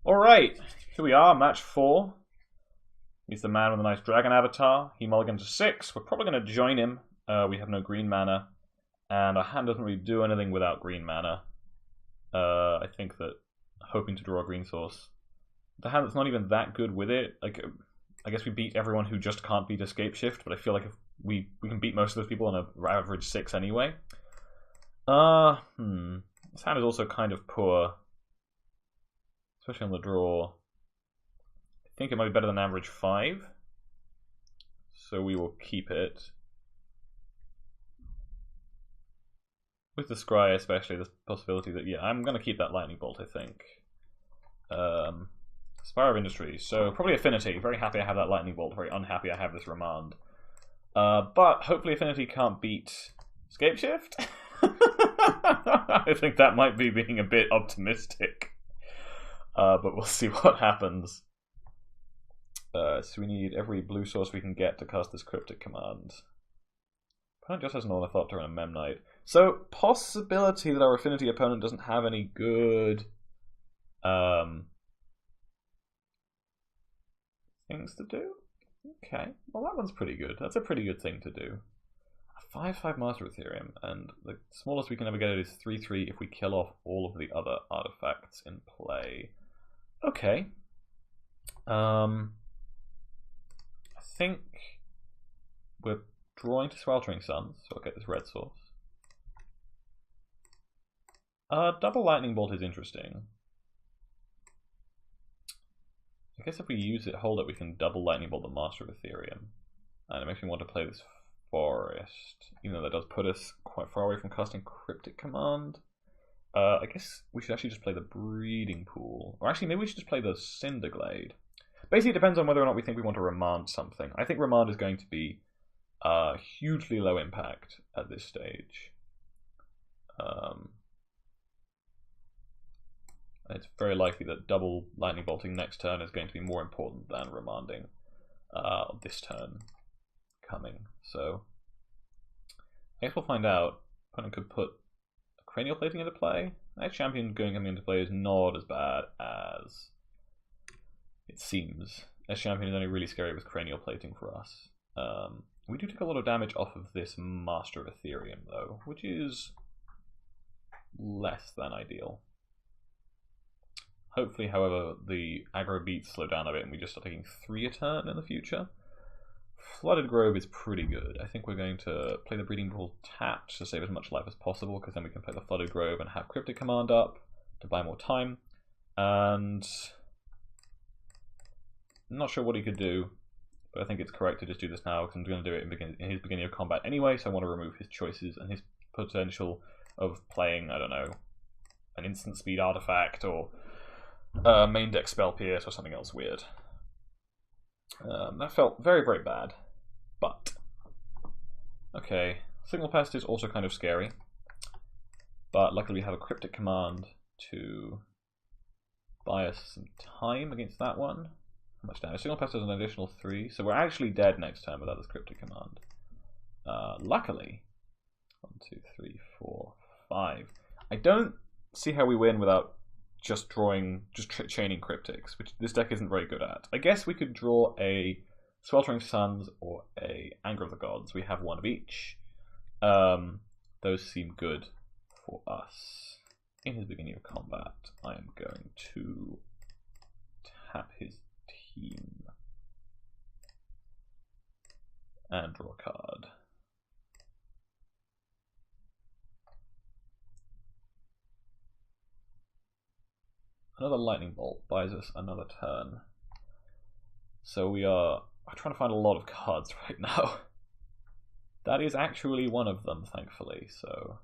Alright, here we are, match 4. He's the man with a nice dragon avatar. He mulligans to 6. We're probably going to join him. We have no green mana. And our hand doesn't really do anything without green mana. I think that hoping to draw a green source. The hand that's not even that good with it. Like, I guess we beat everyone who just can't beat a Scapeshift, but I feel like if we can beat most of those people on an average 6 anyway. This hand is also kind of poor. Especially on the draw. I think it might be better than average 5. So we will keep it. With the Scry especially, there's a possibility that, yeah, I'm going to keep that Lightning Bolt, I think. Spire of Industry. So probably Affinity. Very happy I have that Lightning Bolt. Very unhappy I have this Remand. But hopefully Affinity can't beat Scapeshift. I think that might be being a bit optimistic. But we'll see what happens. So we need every blue source we can get to cast this cryptic command. Opponent just has an Ornithopter and a Memnite. So, possibility that our Affinity opponent doesn't have any good things to do? Okay, well that one's pretty good. That's a pretty good thing to do. A 5/5 Master Ethereum, and the smallest we can ever get it is 3/3 if we kill off all of the other artifacts in play. Okay. I think we're drawing to Sweltering Suns, so I'll get this red source. Double Lightning Bolt is interesting. I guess if we use it, hold it, we can double Lightning Bolt the Master of Ethereum. And it makes me want to play this Forest, even though that does put us quite far away from casting Cryptic Command. I guess we should actually just play the Breeding Pool. Or actually, maybe we should just play the Cinderglade. Basically, it depends on whether or not we think we want to remand something. I think remand is going to be hugely low impact at this stage. It's very likely that double lightning bolting next turn is going to be more important than remanding this turn coming. So I guess we'll find out. Opponent could put cranial plating into play. That champion coming into play is not as bad as it seems. S champion is only really scary with cranial plating for us. We do take a lot of damage off of this Master of Ethereum though, which is less than ideal. Hopefully, however, the aggro beats slow down a bit and we just start taking 3 a turn in the future. Flooded Grove is pretty good. I think we're going to play the Breeding Pool tapped to save as much life as possible, because then we can play the Flooded Grove and have Cryptic Command up to buy more time. And I'm not sure what he could do, but I think it's correct to just do this now, because I'm going to do it in his beginning of combat anyway, so I want to remove his choices and his potential of playing, I don't know, an instant speed artifact or main deck Spell Pierce or something else weird. That felt very, very bad, but okay. Signal Pest is also kind of scary, but luckily we have a Cryptic Command to buy us some time against that one. How much damage? Signal Pest does an additional 3, so we're actually dead next turn without this Cryptic Command. Luckily, 1, 2, 3, 4, 5. I don't see how we win without just drawing, chaining Cryptics, which this deck isn't very good at. I guess we could draw a Sweltering Suns or a Anger of the Gods. We have one of each. Those seem good for us. In his beginning of combat, I am going to tap his team and draw a card. Another Lightning Bolt buys us another turn. So we are trying to find a lot of cards right now. That is actually one of them, thankfully, so.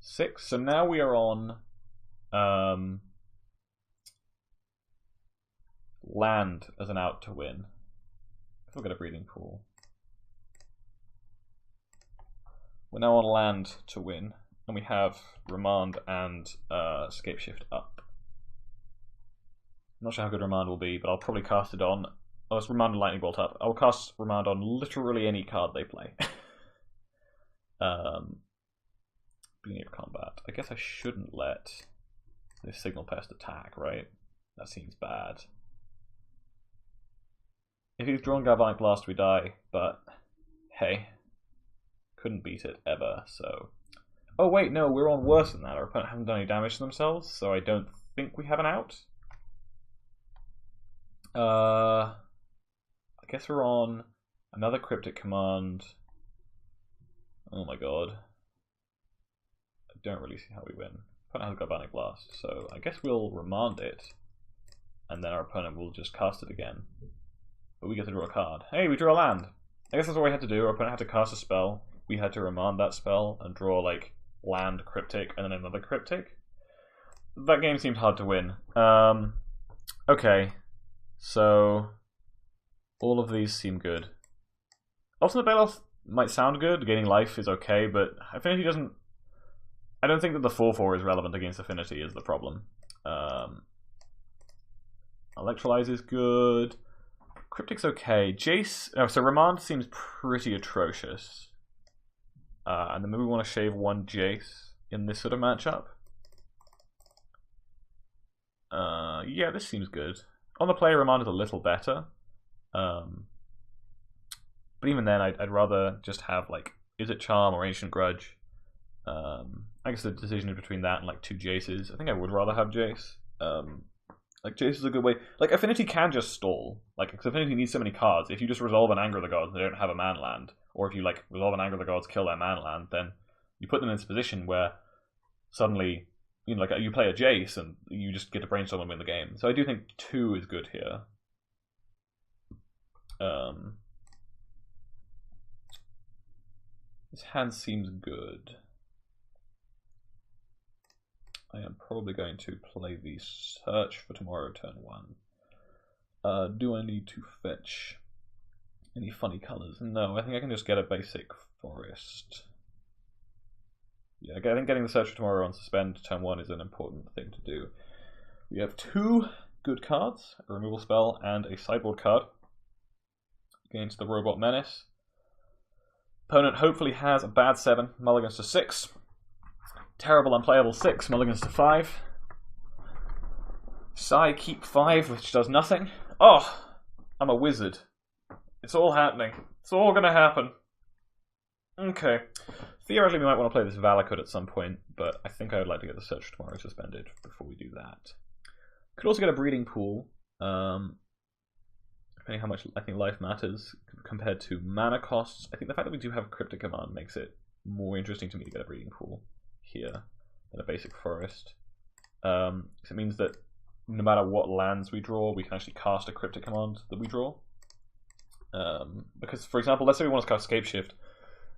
Six. So now we are on land as an out to win. We'll get a Breeding Pool. We're now on land to win, and we have Remand and Scapeshift up. I'm not sure how good Remand will be, but I'll probably cast it on. Oh, it's Remand and Lightning Bolt up. I'll cast Remand on literally any card they play. beginning of combat. I guess I shouldn't let this Signal Pest attack, right? That seems bad. If he's drawn Galvanic Blast, we die, but hey, couldn't beat it ever, so... Oh wait, no, we're on worse than that. Our opponent hasn't done any damage to themselves, so I don't think we have an out. I guess we're on another Cryptic Command. Oh my god. I don't really see how we win. Opponent has Galvanic Blast, so I guess we'll remand it, and then our opponent will just cast it again. But we get to draw a card. Hey, we drew a land! I guess that's what we had to do. Our opponent had to cast a spell. We had to remand that spell and draw, like, land, cryptic, and then another cryptic. That game seemed hard to win. Okay. So, all of these seem good. Ultimate Bailoff might sound good. Gaining life is okay, but Affinity doesn't... I don't think that the 4/4 is relevant against Affinity is the problem. Electrolyze is good. Cryptic's okay. Jace... Oh, so Remand seems pretty atrocious. And then maybe we want to shave one Jace in this sort of matchup. Yeah, this seems good. On the play, Remand is a little better. But even then, I'd rather just have, like, is it Charm or Ancient Grudge? I guess the decision is between that and, like, 2 Jaces. I think I would rather have Jace. Like, Jace is a good way. Like, Affinity can just stall. Like, because Affinity needs so many cards. If you just resolve an Anger of the Gods and they don't have a man land, or if you, like, resolve an Anger of the Gods, kill their man land, then you put them in this position where suddenly, you know, like, you play a Jace and you just get to brainstorm and win the game. So I do think 2 is good here. This hand seems good. I am probably going to play the Search for Tomorrow turn 1. Do I need to fetch any funny colors? No, I think I can just get a basic forest. Yeah, I think getting the Search for Tomorrow on suspend turn 1 is an important thing to do. We have 2 good cards, a removal spell and a sideboard card against the Robot Menace. Opponent hopefully has a bad 7, mulligans to 6. Terrible unplayable 6, mulligans to 5. Sai keep 5, which does nothing. Oh, I'm a wizard. It's all happening. It's all gonna happen. Okay. Theoretically, we might want to play this Valakut at some point, but I think I would like to get the Search for Tomorrow suspended before we do that. Could also get a Breeding Pool. Depending how much I think life matters compared to mana costs. I think the fact that we do have Cryptic Command makes it more interesting to me to get a Breeding Pool here than a basic forest. So it means that no matter what lands we draw, we can actually cast a Cryptic Command that we draw. Because, for example, let's say we want to cast Scapeshift.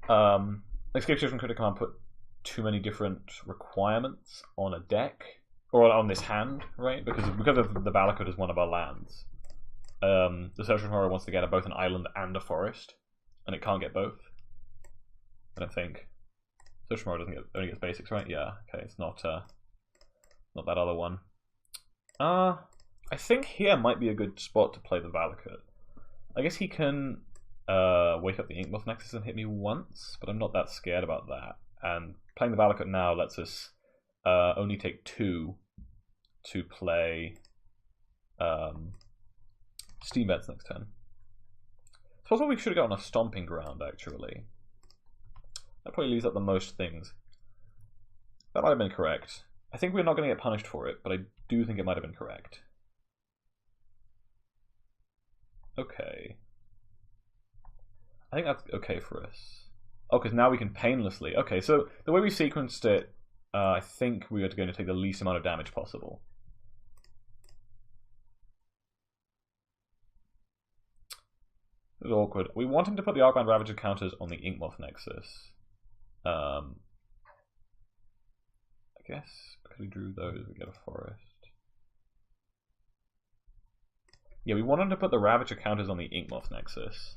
Like Scapeshift and Cryptic Command put too many different requirements on a deck, or on this hand, right? Because of the Valakut is one of our lands. The Search for Tomorrow wants to get both an island and a forest, and it can't get both. I don't think. Search for Tomorrow only gets basics, right? Yeah. Okay, it's not that other one. I think here might be a good spot to play the Valakut. I guess he can wake up the Inkmoth Nexus and hit me once, but I'm not that scared about that. And playing the Valakut now lets us only take 2 to play Steam Bets next turn. It's possible we should have gotten a Stomping Ground, actually. That probably leaves up the most things. That might have been correct. I think we're not going to get punished for it, but I do think it might have been correct. Okay. I think that's okay for us. Oh, because now we can painlessly. Okay, so the way we sequenced it, I think we are going to take the least amount of damage possible. This is awkward. We want him to put the Arcbound Ravager counters on the Inkmoth Nexus. I guess because we drew those, we get a forest. Yeah, we want him to put the Ravager counters on the Inkmoth Nexus.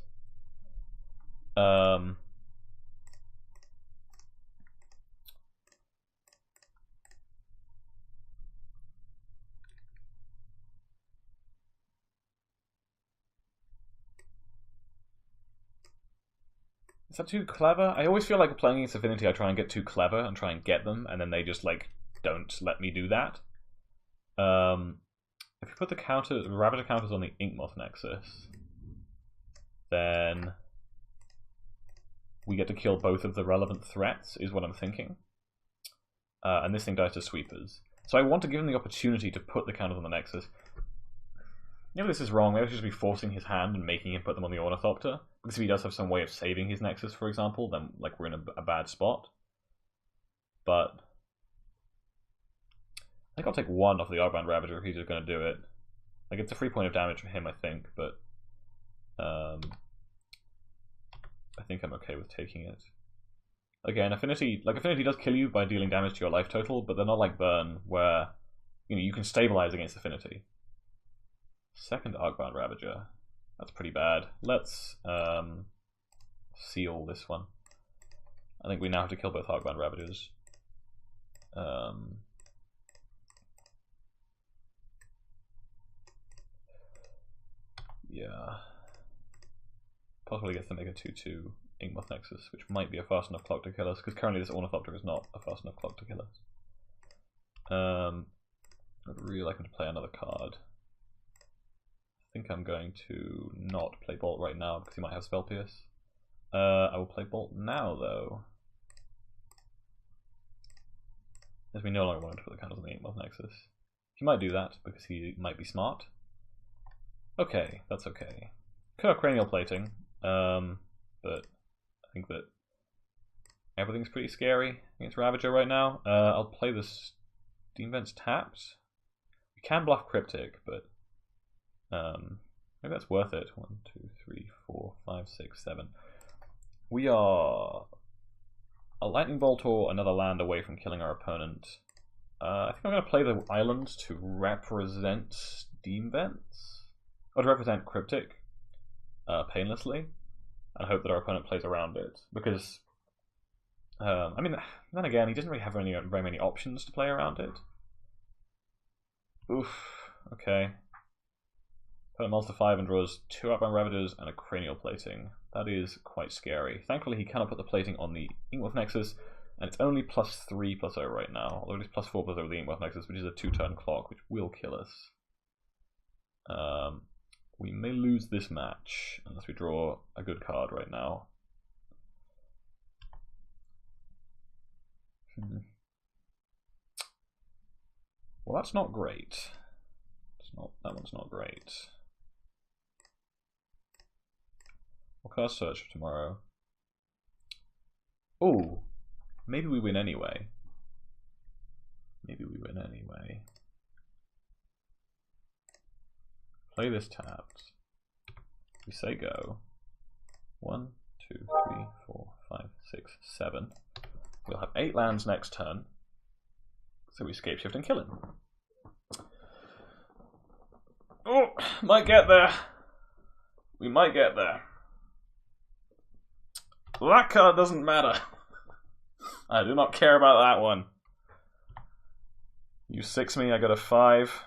Is that too clever? I always feel like playing against Affinity, I try and get too clever and try and get them, and then they just like don't let me do that. If you put the Ravager counters on the Inkmoth Nexus, then we get to kill both of the relevant threats, is what I'm thinking. And this thing dies to sweepers. So I want to give him the opportunity to put the counters on the Nexus. Maybe this is wrong. Maybe I should just be forcing his hand and making him put them on the Ornithopter. Because if he does have some way of saving his Nexus, for example, then like we're in a bad spot. But I think I'll take one off the unbanned Ravager if he's just going to do it. Like, it's a free point of damage for him, I think, but I think I'm okay with taking it. Again, Affinity does kill you by dealing damage to your life total, but they're not like Burn, where you can stabilize against Affinity. Second unbanned Ravager. That's pretty bad. Let's seal this one. I think we now have to kill both unbanned Ravagers. Yeah. Possibly gets to make a 2/2 Inkmoth Nexus, which might be a fast enough clock to kill us, because currently this Ornithopter is not a fast enough clock to kill us. I'd really like him to play another card. I think I'm going to not play Bolt right now, because he might have Spell Pierce. I will play Bolt now, though. As we no longer want him to put the counters on the Inkmoth Nexus. He might do that, because he might be smart. Okay, that's okay. Could have cranial plating, but I think that everything's pretty scary against Ravager right now. I'll play this Steam Vents tapped. We can bluff Cryptic, but maybe that's worth it. 1, 2, 3, 4, 5, 6, 7. We are a Lightning Bolt or another land away from killing our opponent. I think I'm going to play the islands to represent Steam Vents. Or to represent Cryptic painlessly, and hope that our opponent plays around it. Because, I mean, then again, he doesn't really have very many options to play around it. Oof, okay. Opponent mulls to 5 and draws 2 unbanned Ravagers and a cranial plating. That is quite scary. Thankfully, he cannot put the plating on the Inkmoth Nexus, and it's only +3/+0 right now, although it is +4/+0 with the Inkmoth Nexus, which is a 2-turn clock, which will kill us. We may lose this match unless we draw a good card right now. Well, that's not great. That one's not great. We'll cast Search for tomorrow. Oh, maybe we win anyway. Maybe we win anyway. Play this tapped. We say go. 1, 2, 3, 4, 5, 6, 7. We'll have 8 lands next turn. So we Scapeshift and kill him. Oh, might get there. We might get there. That card doesn't matter. I do not care about that one. You 6 me, I got a 5.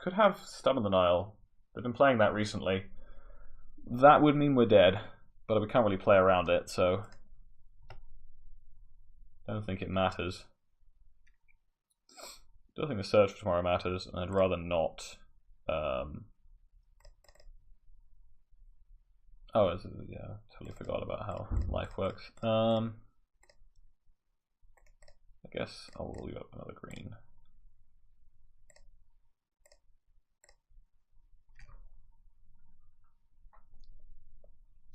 Could have Stubborn Denial. They've been playing that recently. That would mean we're dead, but we can't really play around it, so I don't think it matters. I don't think the Search for tomorrow matters, and I'd rather not. Yeah, totally forgot about how life works. I guess I'll roll you up another green.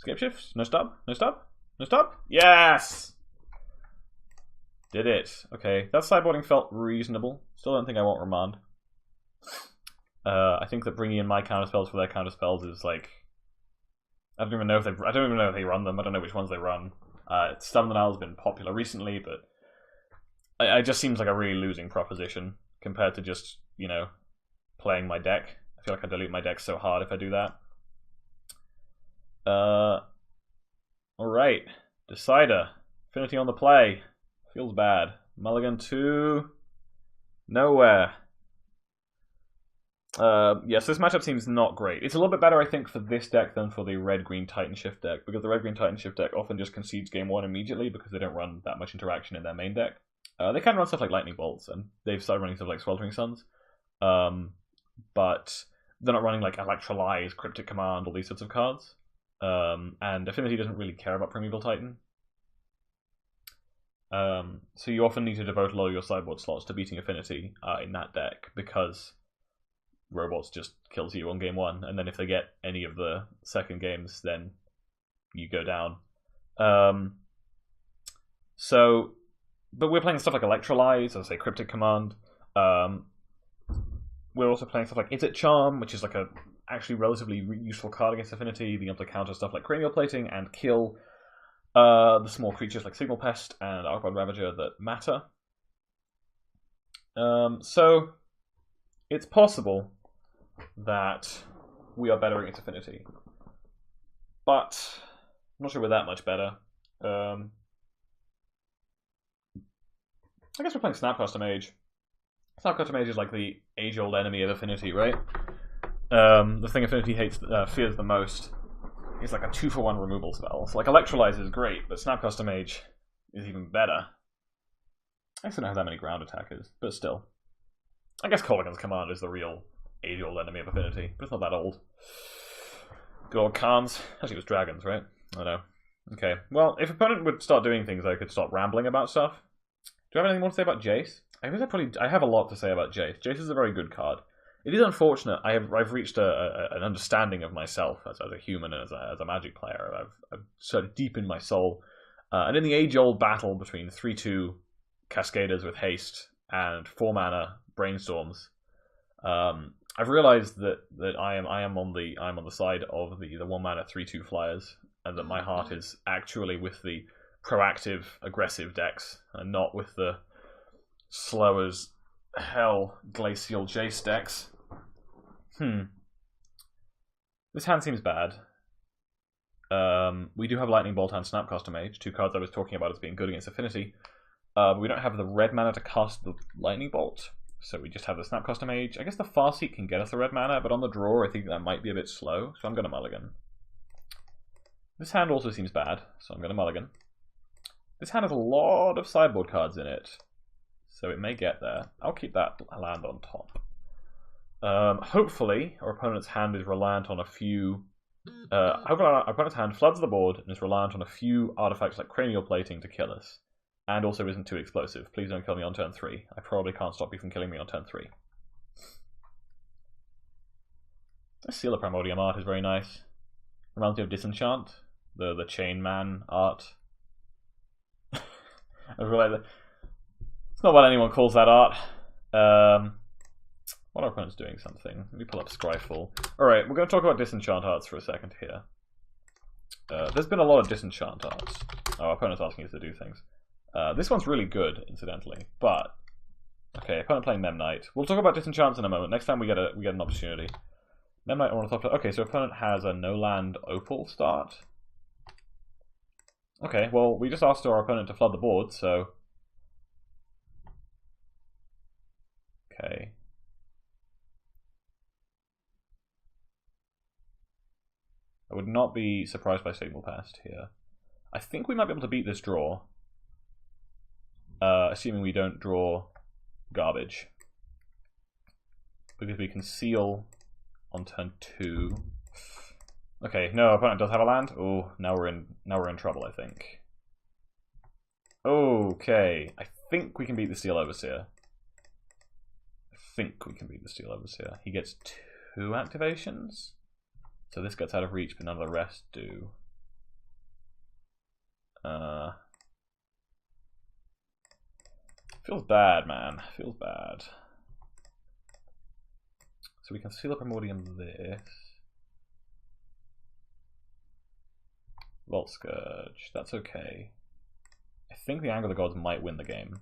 Scapeshift? No stub? No stub? No stub? Yes! Did it. Okay, that sideboarding felt reasonable. Still don't think I want Remand. I think that bringing in my counterspells for their counterspells is like, I don't even know if they run them. I don't know which ones they run. Stubborn Denial has been popular recently, but it just seems like a really losing proposition compared to just, playing my deck. I feel like I dilute my deck so hard if I do that. Alright. Decider. Affinity on the play. Feels bad. Mulligan to nowhere. Yes, this matchup seems not great. It's a little bit better, I think, for this deck than for the red-green Titan Shift deck, because the red-green Titan Shift deck often just concedes game 1 immediately because they don't run that much interaction in their main deck. They can run stuff like Lightning Bolts, and they've started running stuff like Sweltering Suns, but they're not running like Electrolyze, Cryptic Command, all these sorts of cards. And Affinity doesn't really care about Primeval Titan. So you often need to devote a lot of your sideboard slots to beating Affinity in that deck, because Robots just kills you on game 1, and then if they get any of the second games, then you go down. But we're playing stuff like Electrolyze, as I say, Cryptic Command. We're also playing stuff like Is It Charm, which is like a actually relatively useful card against Affinity, being able to counter stuff like Cranial Plating and kill the small creatures like Signal Pest and Arcbound Ravager that matter. So it's possible that we are better against Affinity, but I'm not sure we're that much better. I guess we're playing Snapcaster Mage. Snapcaster Mage is like the age-old enemy of Affinity, right? The thing Affinity fears the most is like a 2-for-1 removal spell. So like Electrolyze is great, but Snapcaster Mage is even better. I guess I don't have that many ground attackers, but still. I guess Kolaghan's Command is the real age-old enemy of Affinity, but it's not that old. Good old Khans. Actually, it was dragons, right? I don't know. Okay, well, if opponent would start doing things, I could stop rambling about stuff. Do I have anything more to say about Jace? I have a lot to say about Jace. Jace is a very good card. It is unfortunate. I've reached an understanding of myself as a human and as a Magic player. I've sort of deep in my soul. And in the age-old battle between 3/2 Cascaders with haste and 4-mana Brainstorms, I've realized that I am on the side of the 1-mana 3/2 flyers, and that my heart is actually with the proactive, aggressive decks, and not with the slow as hell Glacial Jace decks. This hand seems bad. We do have Lightning Bolt and Snapcaster Mage, 2 cards I was talking about as being good against Affinity. But we don't have the red mana to cast the Lightning Bolt, so we just have the Snapcaster Mage. I guess the Farseek can get us the red mana, but on the draw I think that might be a bit slow, so I'm going to mulligan. This hand also seems bad, so I'm going to mulligan. This hand has a lot of sideboard cards in it, so it may get there. I'll keep that land on top. Hopefully, our opponent's hand is reliant on a few... hopefully our opponent's hand floods the board and is reliant on a few artifacts like Cranial Plating to kill us. And also isn't too explosive. Please don't kill me on turn 3. I probably can't stop you from killing me on turn 3. The Seal of Primordium art is very nice. Reminds me of Disenchant, the Chain Man art. I realize that it's not what anyone calls that art. What our opponent's doing something. Let me pull up Scryfall. Alright, we're going to talk about Disenchant arts for a second here. There's been a lot of Disenchant arts. Our opponent's asking us to do things. This one's really good, incidentally, but... Okay, opponent playing Memnite. We'll talk about Disenchants in a moment. Next time we get an opportunity. Memnite Ornithopter. Okay, so opponent has a no-land Opal start. Okay, well, we just asked our opponent to flood the board, so... Okay. I would not be surprised by Signal Pest here. I think we might be able to beat this draw. Assuming we don't draw garbage. Because we can seal on turn 2. Okay, no, our opponent does have a land. Oh, now we're in trouble, I think. Okay, I think we can beat the Steel Overseer. He gets 2 activations. So this gets out of reach, but none of the rest do. Feels bad, man. Feels bad. So we can Seal a Primordium this. Vault Scourge. That's okay. I think the Anger of the Gods might win the game.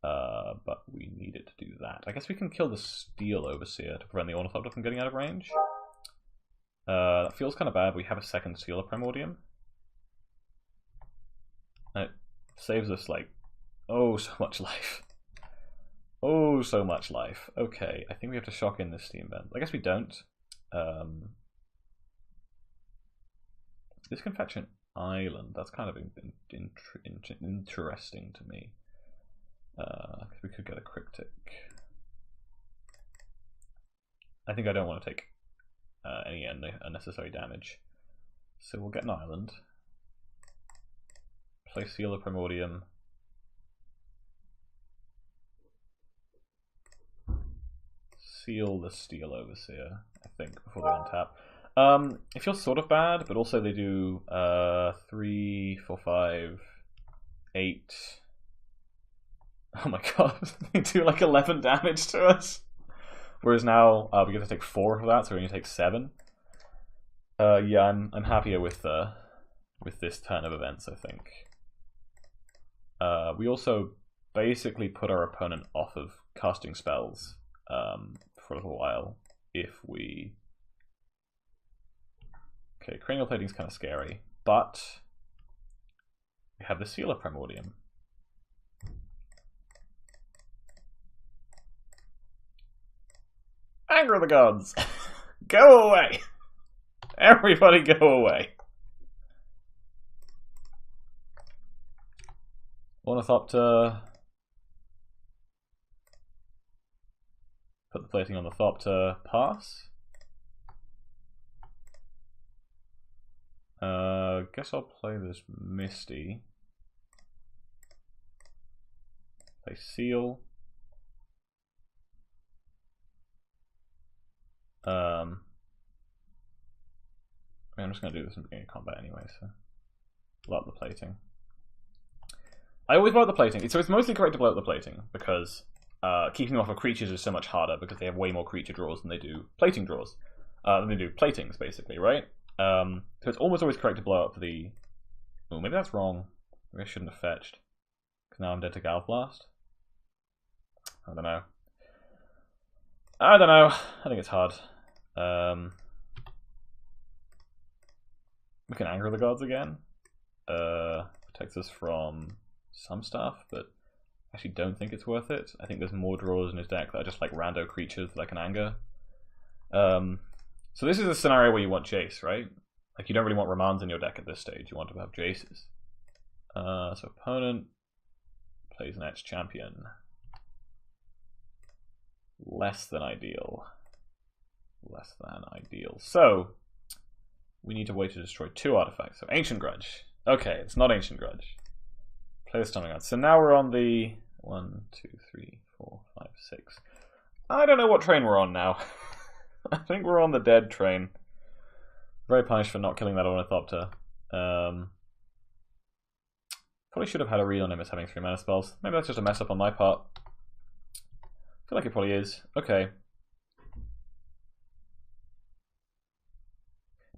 But we need it to do that. I guess we can kill the Steel Overseer to prevent the Ornithopter from getting out of range. That feels kind of bad. We have a second Seal of Primordium. And it saves us, like, oh, so much life. Oh, so much life. Okay, I think we have to shock in this steam vent. I guess we don't. This can fetch an island. That's kind of interesting to me. Because we could get a cryptic. I think I don't want to take any unnecessary damage. So we'll get an island. Play Seal of Primordium. Seal the Steel Overseer, I think, before they untap. It feels sort of bad, but also they do 3, 4, 5, 8. Oh my god, they do like 11 damage to us. Whereas now we get to take 4 of that, so we only take 7. Yeah, I'm happier with this turn of events, I think. We also basically put our opponent off of casting spells for a little while if we... Okay, cranial plating is kind of scary, but we have the Seal of Primordium. Anger of the gods! Go away! Everybody go away! Ornithopter. Put the plating on the Thopter. Pass. Guess I'll play this Misty. Play Seal. I'm just going to do this in the beginning of combat anyway, so blow up the plating. I always blow up the plating. So it's mostly correct to blow up the plating, because keeping off of creatures is so much harder, because they have way more creature draws than they do plating draws. Than they do platings, basically, right? So it's almost always correct to blow up the... Oh, maybe that's wrong. Maybe I shouldn't have fetched. Because now I'm dead to Galv Blast. I don't know. I don't know. I think it's hard. We can Anger the Gods again. Protects us from some stuff, but I actually don't think it's worth it. I think there's more draws in his deck that are just like rando creatures that I can anger. So this is a scenario where you want Jace, right? Like you don't really want Ramans in your deck at this stage. You want to have Jaces. So opponent plays an Etched Champion. Less than ideal. Less than ideal. So we need a way to destroy 2 artifacts. So Ancient Grudge. Okay, it's not Ancient Grudge. Play the Stunning Guard. So now we're on the 1, 2, 3, 4, 5, 6. I don't know what train we're on now. I think we're on the dead train. Very punished for not killing that Ornithopter. Probably should have had a read on him as having 3 mana spells. Maybe that's just a mess up on my part. I feel like it probably is. Okay.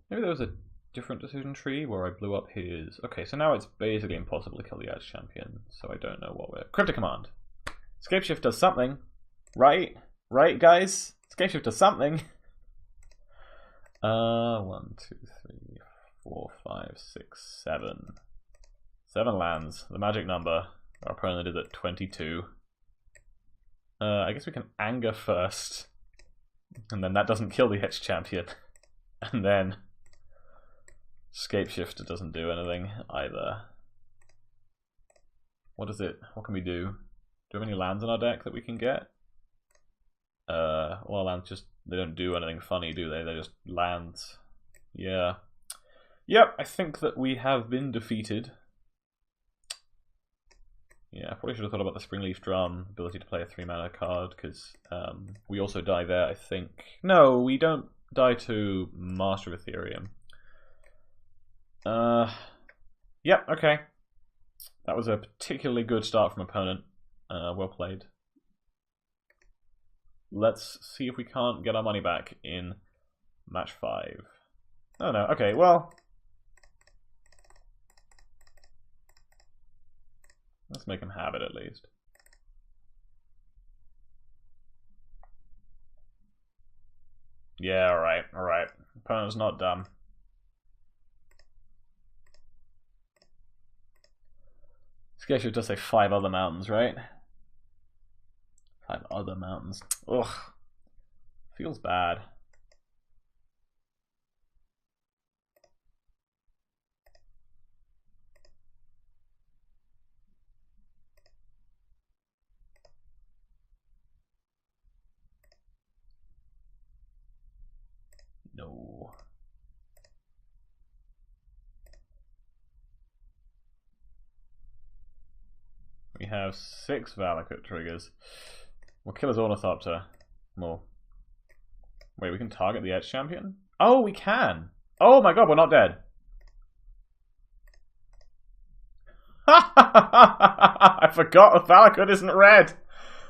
Maybe there was a different decision tree where I blew up his... Okay, so now it's basically impossible to kill the Edge Champion, so I don't know what we're... Cryptic Command. Scapeshift does something. Right? Right, guys? Scapeshift does something. 1, 2, 3, 4, 5, 6, 7. 7 lands. The magic number. Our opponent is at 22. I guess we can Anger first. And then that doesn't kill the Edge Champion. And then Scapeshifter doesn't do anything either. What is it? What can we do? Do we have any lands in our deck that we can get? Well, lands just, they don't do anything funny, do they? They're just lands. Yeah. Yep, I think that we have been defeated. Yeah, I probably should have thought about the Springleaf Drum, ability to play a 3 mana card, because we also die there, I think. No, we don't die to Master of Ethereum. Yep, okay. That was a particularly good start from opponent. Well played. Let's see if we can't get our money back in match 5. Oh no, okay, well... Let's make him have it at least. Yeah, alright, alright. Opponent's not dumb. Scapeshift does say 5 other mountains, right? 5 other mountains. Ugh. Feels bad. No. We have 6 Valakut triggers. We'll kill his Ornithopter. More. Wait, we can target the Edge Champion? Oh, we can! Oh my god, we're not dead. I forgot the Valakut isn't red!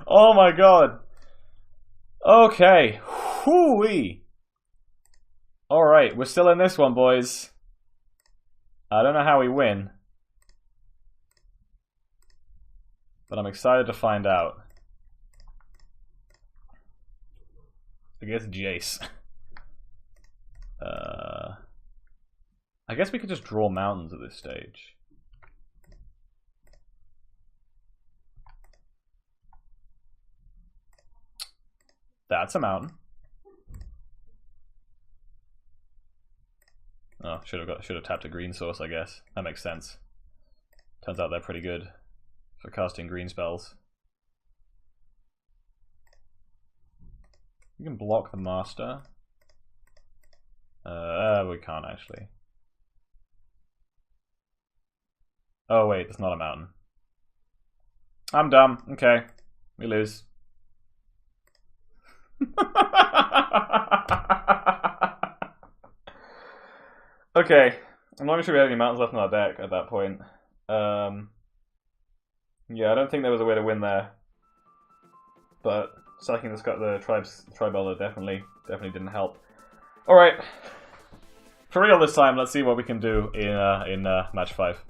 Oh my god. Okay. Whoo-wee. Alright, we're still in this one, boys. I don't know how we win. But I'm excited to find out. Against Jace. I guess we could just draw mountains at this stage. That's a mountain. Oh, should have tapped a green source, I guess. That makes sense. Turns out they're pretty good for casting green spells. You can block the master. We can't actually. Oh wait, it's not a mountain. I'm dumb. Okay, we lose. Okay, I'm not sure we have any mountains left in our deck at that point. Yeah, I don't think there was a way to win there. But sacking the tribe elder definitely didn't help. All right, for real this time. Let's see what we can do in match 5.